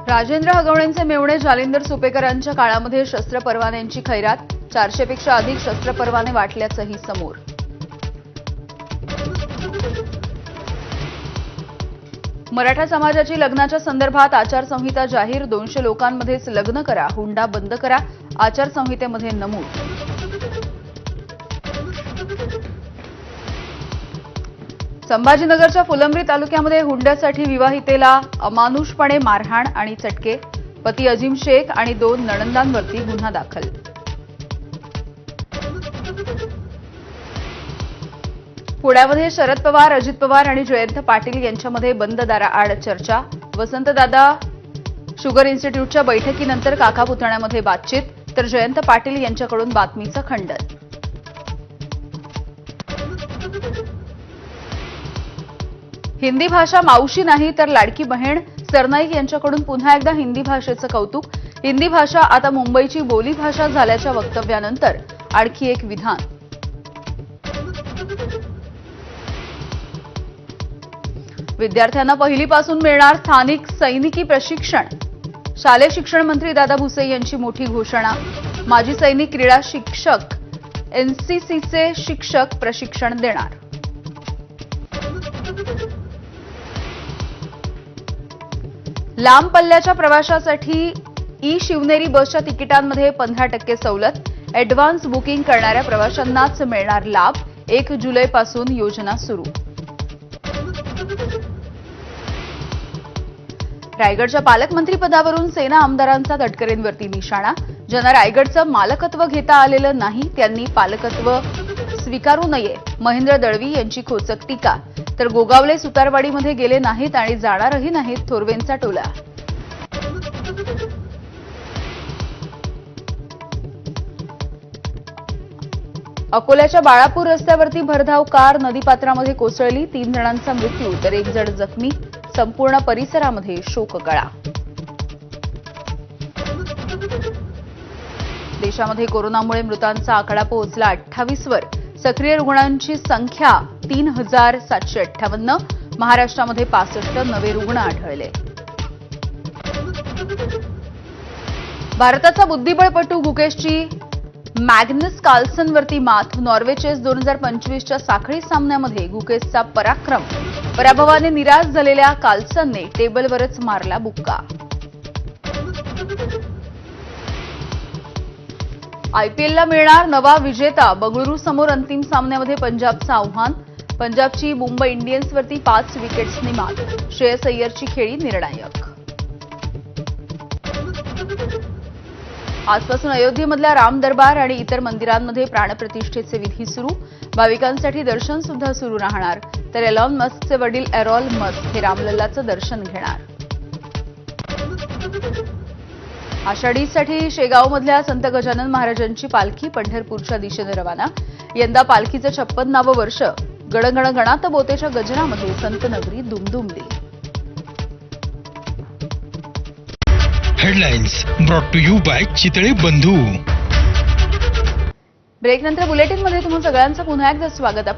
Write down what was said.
राजेंद्र हगवणेंचे मेवणे जालिंदर सुपेकरांच्या काळामध्ये शस्त्र परवान्यांची खैरात, 400 पेक्षा अधिक शस्त्र परवाने वाटल्याचंही समोर. मराठा समाजाची लग्नाच्या संदर्भात आचारसंहिता जाहीर, 200 लोकांमध्येच लग्न करा, हुंडा बंद करा, आचारसंहितेमध्ये नमूद. संभाजीनगरच्या फुलंब्री तालुक्यामध्ये हुंड्यासाठी विवाहितेला अमानुषपणे मारहाण आणि चटके, पती अजीम शेख आणि 2 नणंदांवरती गुन्हा दाखल. पुण्यामध्ये शरद पवार, अजित पवार आणि जयंत पाटील यांच्यामध्ये बंद दाराआड चर्चा, वसंतदादा शुगर इन्स्टिट्यूटच्या बैठकीनंतर काका पुतण्यामध्ये बातचीत, तर जयंत पाटील यांच्याकडून बातमीचं खंडन. हिंदी भाषा मावशी नाही तर लाडकी बहीण, सरनाईक यांच्याकडून पुन्हा एकदा हिंदी भाषेचं कौतुक. हिंदी भाषा आता मुंबईची बोलीभाषा झाल्याच्या वक्तव्यानंतर आणखी एक विधान. विद्यार्थ्यांना पहिलीपासून मिळणार स्थानिक सैनिकी प्रशिक्षण, शालेय शिक्षण मंत्री दादा भुसे यांची मोठी घोषणा. माजी सैनिक क्रीडा शिक्षक एनसीसीचे शिक्षक प्रशिक्षण देणार. लांब पल्ल्याच्या प्रवासासाठी ई शिवनेरी बसच्या तिकिटांमध्ये 15% सवलत, ॲडव्हान्स बुकिंग करणाऱ्या प्रवाशांनाच मिळणार लाभ. 1 जुलैपासून योजना सुरू. रायगडच्या पालकमंत्रीपदावरून सेना आमदारांचा तटकरेंवरती निशाणा. ज्यांना रायगडचं मालकत्व घेता आलेलं नाही त्यांनी पालकत्व स्वीकारू नये, महेंद्र दळवी यांची खोचक टीका. तर गोगावले सुतारवाडीमध्ये गेले नाहीत आणि जाणारही नाहीत, थोरवेंचा टोला. अकोल्याच्या बाळापूर रस्त्यावरती भरधाव कार नदीपात्रामध्ये कोसळली, 3 जणांचा मृत्यू तर 1 जण जखमी. संपूर्ण परिसरामध्ये शोककळा. देशामध्ये कोरोनामुळे मृतांचा आकडा पोहोचला 28 वर. सक्रिय रुग्णांची संख्या 3758. महाराष्ट्रामध्ये 65 नवे रुग्ण आढळले. भारताचा बुद्धिबळपटू गुकेशची मॅग्नस कार्लसनवरती मात. नॉर्वे चेस 2025च्या साखळी सामन्यामध्ये गुकेशचा पराक्रम. पराभवाने निराश झालेल्या कार्लसनने टेबलवरच मारला बुक्का. आयपीएलला मिळणार नवा विजेता. बंगळुरू समोर अंतिम सामन्यामध्ये पंजाबचं आव्हान. पंजाबची मुंबई इंडियन्सवरती 5 विकेट्सनी मात. श्रेयस अय्यरची खेळी निर्णायक. आजपासून अयोध्येमधल्या राम दरबार आणि इतर मंदिरांमध्ये प्राणप्रतिष्ठेचे विधी सुरू. भाविकांसाठी दर्शन सुद्धा सुरू राहणार. तर एलॉन मस्कचे वडील एरॉल मस्क हे रामलल्लाचं दर्शन घेणार. आषाढीसाठी शेगावमधल्या संत गजानन महाराजांची पालखी पंढरपूरच्या दिशेने रवाना. यंदा पालखीचं 56वे वर्ष. गणगण गणात बोतेच्या गजरामध्ये संतनगरी दुमदुमली. Headlines brought to you by Chitale Bandhu. ब्रेकनंतर बुलेटिनमध्ये तुम्हा सगळ्यांचं पुन्हा एकदा स्वागत.